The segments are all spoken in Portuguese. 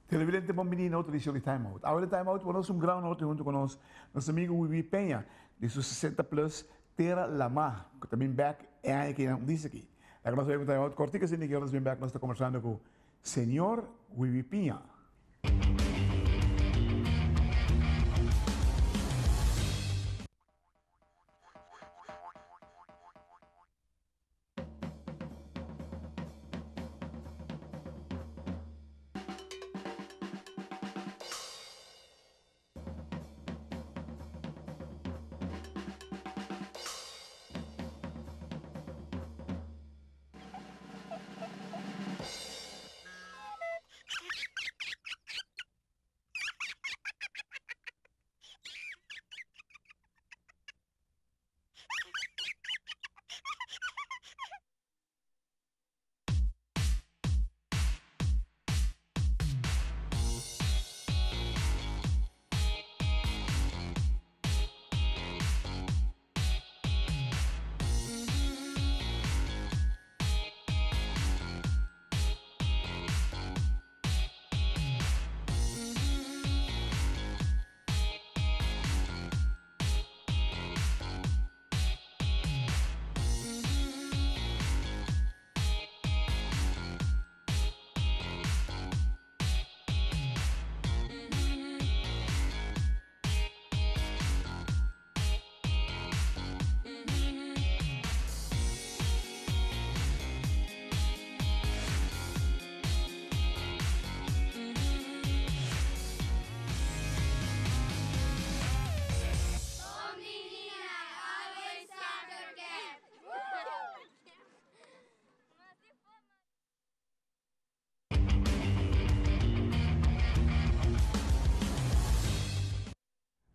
Televidente Bambini audição de Time Out. Agora Time Out, nós um grão outro junto com nosso amigo Wiwi Penha, de seus 60 plus, Terra Lama, que também back é aí que não disse aqui. Agora nós vamos Time Out, cortica sem ninguém, nós vamos back, nós estamos conversando com o senhor Wiwi Penha.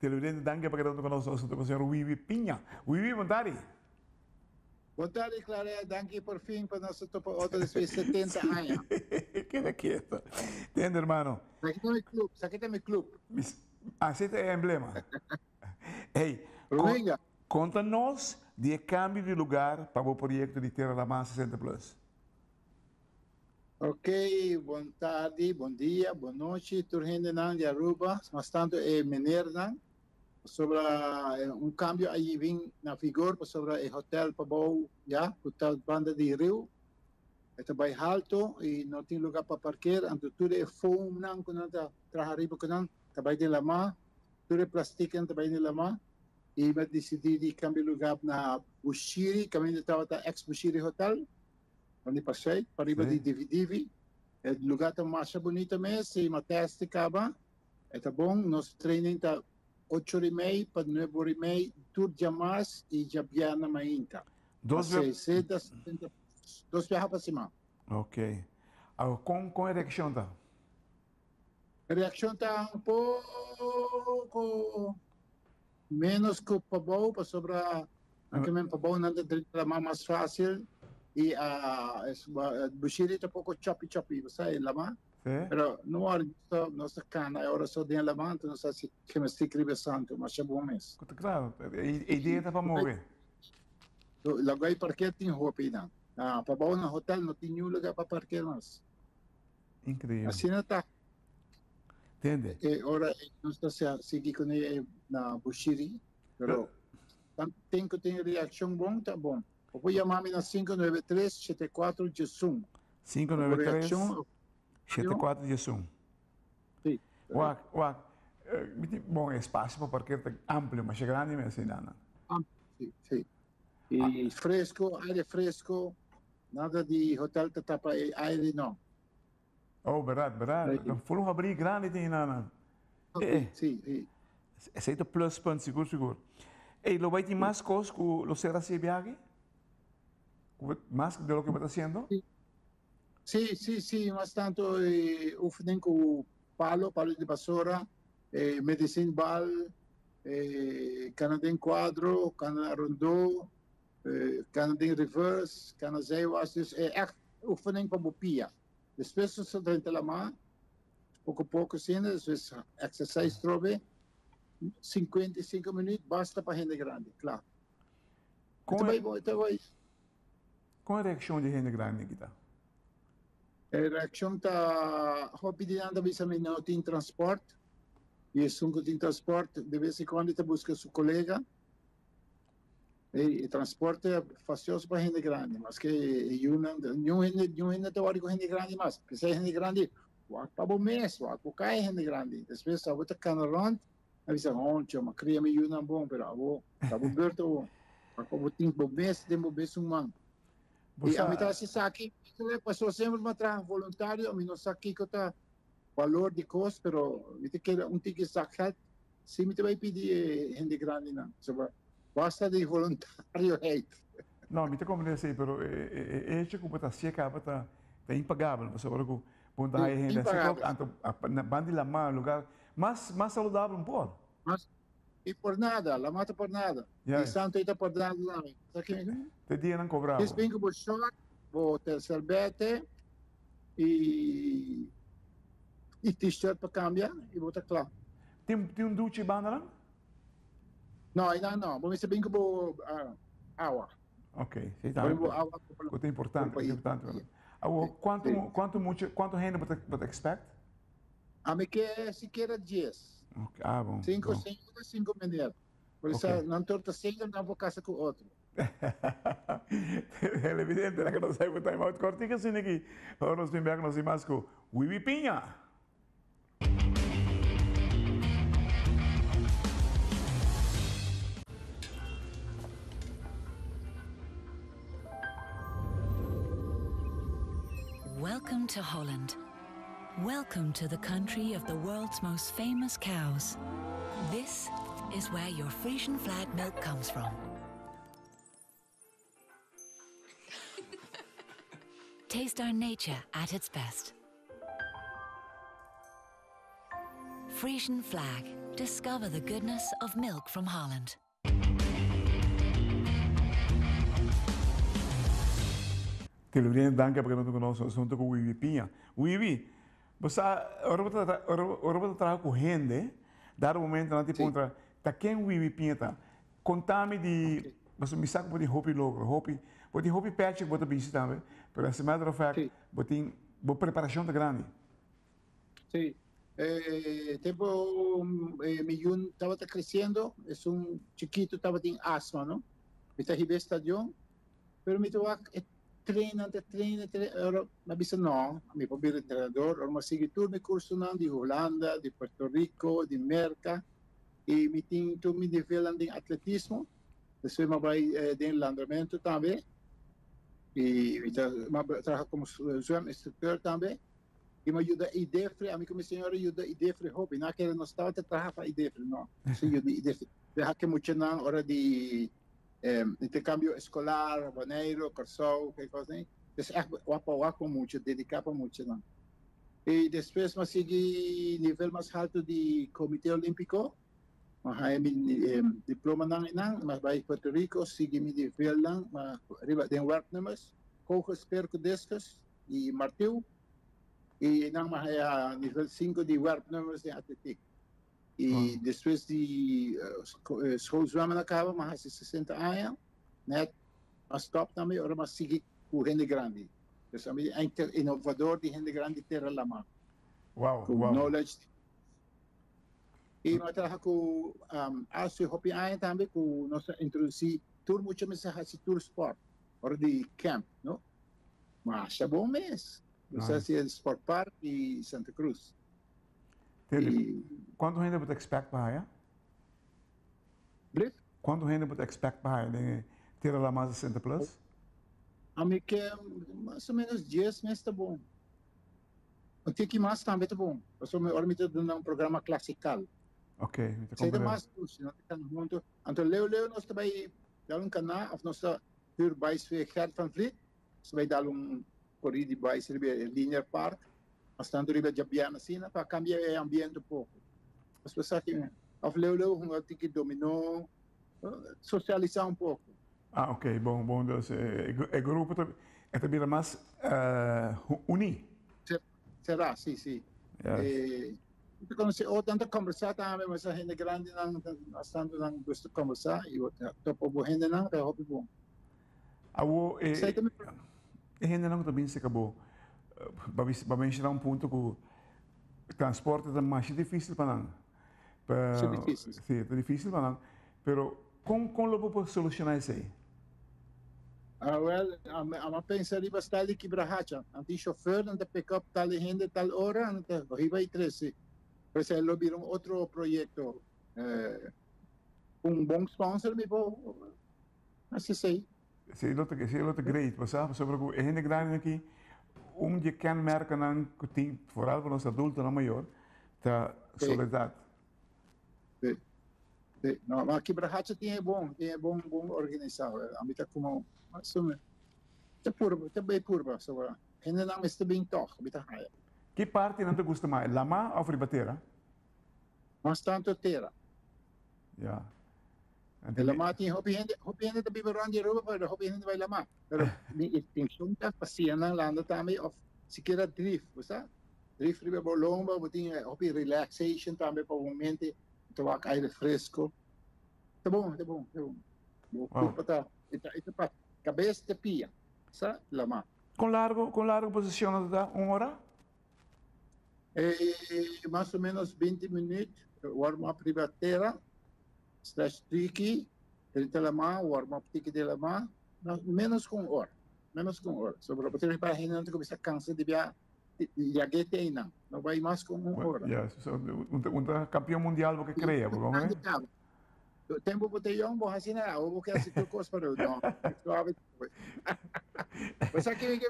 Televidente, danke para que conosco com o senhor Wiwi Penha. Wiwi, boa tarde. Boa tarde, Clara. Danke por fim para nós topo outra vez 70 anos. Queda quieto. Entende, hermano? Aqui tem meu clube. Aceita é emblema. Ei, Venga. conta-nos de cambio de lugar para o projeto de Terra da Massa 60 Plus. Ok, boa tarde, bom dia, boa noite. Turhende nan de Aruba, mas tanto é Menernan. Sobre cambio aí vem na vigor sobre o hotel Pabou, já, hotel Banda de Rio. É bem alto e não tem lugar para parquear. Então tudo é foam nan quando tá traharibo quando também de lama, tudo é plástico também de lama. E vai decidir de cambiar lugar na Bushiri, caminho estava tá ex Bushiri Hotel, onde passei, para riba de DVD. O lugar está mais bonito mesmo, e uma teste acaba. É bom, nosso training está 8h30 para 9h30, tudo jamais e já viana mainta. Dos viajar para cima. Ok. Com a reação tá? A reação está um pouco menos que o Pabou, para sobre a que Pabou não é mais fácil e a Bushiri está um pouco choppy, você lama? Pero no hora nossa cana agora só tem levanta não sei se que me escreve santo mas é bom mesmo. Claro, a ideia está para mover. Logo aí porque tem roupa aí não. Para bom no hotel não tem nenhum lugar para parquear mais. Incrível. Assim não está. Entende? Agora nós está seguir com ele na Bushiri, pero tem que ter reação bom tá bom. Eu vou chamar-me na 593-74 de Zoom. 593-74 de Zoom. Sim. Bom, espaço para parquear amplo, mas é grande mesmo assim, não? Sim. E fresco, aire fresco, nada de hotel que tapa aire não. Oh, verdade. Full abrir grande tem não. Sim. Esse é o plus ponto, seguro. E lo vai ter mais coisas que lo será se viaje? Mais de lo que está fazendo? Sim, mas tanto o fim com palo de vassoura, medicine ball, Canadien quadro, Canadien rondô, Canadien reverse, Canadien was dus echt oefening van bopia. Dus best zo dat de lama, pouco sim, dus exercise trobe, 55 minutos basta para gente grande, claro. Com a reação de gente grande que está? reação tá hobby de nada bisa me não tem transporte e se um tem transporte de vez em quando te busca seu colega e transporte é facioso para gente grande mas que nenhum gente teórico gente grande mas que se gente grande o para bom mês o para cai gente grande depois a outra canarão avisa onde uma cria me yuna bom pero abo abo berto ako ting bom mês de bom mês um man e a mitad se saque passou sempre uma trabalho voluntário a mim não saque que tá valor de custo pero me que tique sacar se me vai pedir gente grande não basta de voluntário hate não, me te compreendo, pero este como está seca, está impagável, você agora com ponta aí ainda seca, na banda lá mais lugar mais saudável um pouco. Mas e por nada, la mata por nada. E santo está por nada lá. Te dia não cobrava. Esse bingo por short, vou ter sorvete e t-shirt para cambiar e vou estar claro. Tem um duche banda lá? Não, ainda não. Vamos ver bingo por água. Ok, sim, tá. É importante, é importante. Quanto renda você expect? A mim que se quer 10. Okay. Ah, bom. 5 minutos. Por isso, não torta 5, não vou casar com outro. É evidente, né, que nós saímos time out cortico assim aqui. Agora nós vamos ver que nós vamos com Wiwi Pinha. Welcome to Holland. Welcome to the country of the world's most famous cows. This is where your Frisian flag milk comes from. Taste our nature at its best. Frisian flag. Discover the goodness of milk from Holland. Quero danke porque não conosco assunto com o Wiwi Pinha. Wiwi, você agora trabalha com gente, dado o momento na tipo contra, tá quem o Wiwi Pinha tá? Contame de, você me saca de hobby logo, hobby patch que você busy também, pero as matter of fact, você boa preparação tá grande. Sim. Tempo milhão estava crescendo, é chiquito estava tem asma, não? Está ribe estadio, pero me toa treina, agora na bisa não, me pode treinador, agora mas sigue turno curso não de Holanda, de Puerto Rico, de Merca, e me tem tu me develam em atletismo, depois me vai de landamento também, e me trabalho como swim instructor também, e me ajuda a IDEFRE, a mim como senhora ajuda a IDEFRE hobby, não quero não estava a trabalhar para IDEFRE, não, se ajuda a IDEFRE, deja que muito não hora de intercâmbio escolar, Baneiro, Corsol, que coisa assim. Então, é muito, dedicar para muito, não. E depois, mas segui nível mais alto de Comitê Olímpico, mas aí diploma não, mas vai Porto Rico, segui me nível não, mas arriba de werknemers, coges, percudescas e martil, e não, mas é nível 5 de werknemers de atletismo. E depois de schoolzwemmen acaba, mas há 60 anos, né? Mas top também, agora mas sigue com gente grande. Então, é inovador de gente grande terra lá mão. Uau, com knowledge. E nós trabalhamos com a sua hobby também, com nós introduzir tour muito mais a tour sport, hora de camp, não? Mas é bom mês. Nós fazemos Sport Park e Santa Cruz. Quanto renda você expect para aí? Quanto renda você expect para aí? Ter lá mais de 60 plus? A mim que mais ou menos 10 meses está bom. O que mais também está bom. Eu sou melhor me dando um programa classical. Ok. Sei mais curso, não tem muito. Então Leo nós também dar canal, nós por bais foi Gert van Vliet, nós vai dar corrida de bais linear park. Bastante riba de Biana assim, para cambiar o ambiente um pouco. As pessoas que Leo tem que dominou, socializar um pouco. Ah, ok, bom, então o grupo é também mais unido. Será, sim. Então, ou tanto conversar também, mas a gente grande não estando não gosta de conversar e o topo gente não é bom. A gente não também se acabou. para mencionar um ponto que o transporte é mais difícil para nós. Isso é difícil. Sim, é difícil para nós. Mas como eu posso solucionar isso aí? Well, a pensar bastante que brahacha. Anti chauffeur, ante pick-up tal gente tal hora, ante riba e 13. Por isso, ele virou outro projeto. Bom sponsor, me vou. Assim sei. Sim, é outro great, sabe? Sobre o é gente grande aqui, je kenmerken aan que tem, vooral para os adultos, não maior, da soledade. Não, mas aqui brahacha tem bom organizado. A mim tá como, mas tá bem purba, sobre. Ainda não está bem toque, a mim tá raia. Que parte não te gusta mais, lama ou fribateira? Mas tanto terra. Ja. Lama tem hopi gente da biberon de roupa para hopi gente vai lama. Pero ni intenção tá passeando lá na também of se queira drift, você? Drift riba bolomba, botin hopi relaxation também para o momento, tomar aire fresco. Tá bom. O corpo tá para cabeça de pia, sabe? Lama. Com largo posição da 1 hora? Mais ou menos 20 minutos, warm up riba terra. Slash tricky, ele lama, warm up tricky de lama, menos com hora. Sobre o poder para ainda não começa a cansar de viajar, já que tem não vai mais com 1 hora. Yes, campeão mundial porque creia, por né? O tempo botellão, bom assim não, ou porque assim tu costa para o não. Mas aqui me quer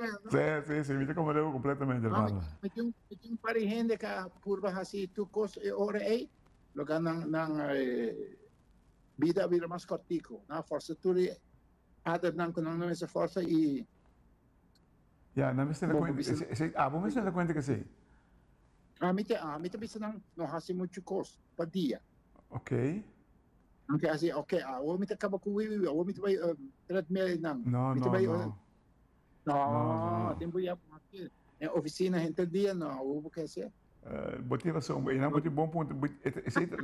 Sim, me compreendo completamente, irmão. Mas tem um par de gente que por assim tu costa hora aí, lugar nang vida vira mais cortico, na força tu ada não essa força e ja, não me se dá conta. Vamos se dá conta que sim. A mim também não hace muito custo para dia. Ok. Porque assim, ok, o me acaba com o me vai treadmill não. Não, tem que ir a oficina gente dia não, o que é Motivação, e não é bom ponto.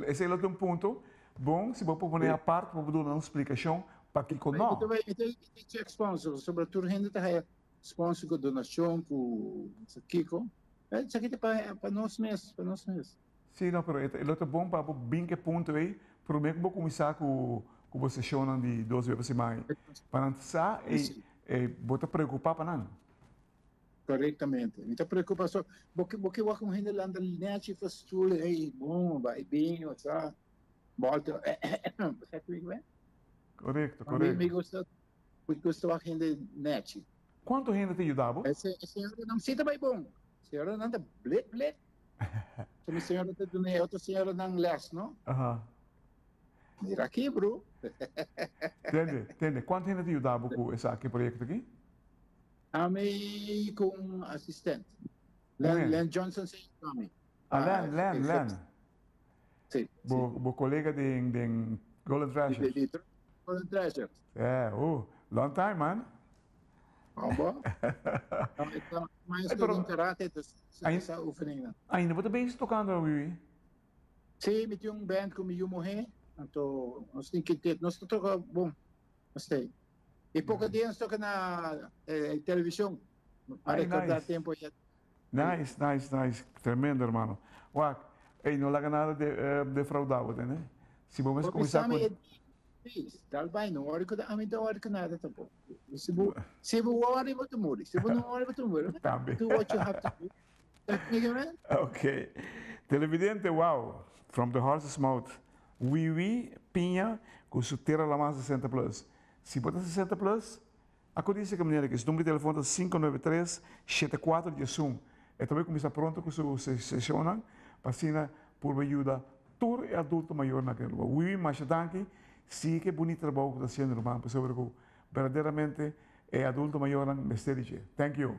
Esse é outro ponto. Bom, se você pôr a parte, você dar uma explicação para que conosco. Então, tem sponsor, sobretudo gente tá sponsor com donação, com Kiko. Isso aqui é para nós mesmos. Sim, não, mas é outro bom para bem que ponto aí, para mim que vou começar com você sessão de 2 vezes por semana. Para não estar e você preocupar para não. Corretamente. Então, preocupação, porque eu com gente lá na linha de fastula, bom, vai bem, sabe? Volta, sabe como é? Correto. Me gusta a gente net. Quanto gente te ajudava? Essa senhora não se bem bom. A senhora não está blit. A senhora está dando outra senhora não les, não? Mira aqui, bro. Entende? Quanto gente te ajudava com esse projeto aqui? A mim com assistente. Len Johnson se chama. Len. Sim. O colega de Golden Treasure. Golden Treasure. Long time, man. Bom. Então, mais que um caráter dessa oficina. Ainda você bem tocando, Wiwi? Sim, me tinha band com meu morrer. Então, nós temos que ter, nós tocamos, bom, não sei. E pouco dia nós tocamos na televisão. Para recordar tempo. Nice. Tremendo, irmão. Uau, não larga nada de defraudar, né? Se vamos começar com... Talvez não hora que a mim não hora que nada tampoco. Se você hora você morre, se você não hora você morre. Também. Do what you have to do. Ok. Televidente, wow. From the horse's mouth. Wiwi Pinha com suteira la mais 60 plus. Se botar 60 plus, acontece que a maneira que esse número de telefone é 593-7411. E também começa pronto com sua sessão, para por ajuda todo adulto maior naquele lugar. Wiwi Machadanki, sim que bonito trabalho que está sendo, irmão, sobre que verdadeiramente é adulto maior na Mesteriche. Thank you.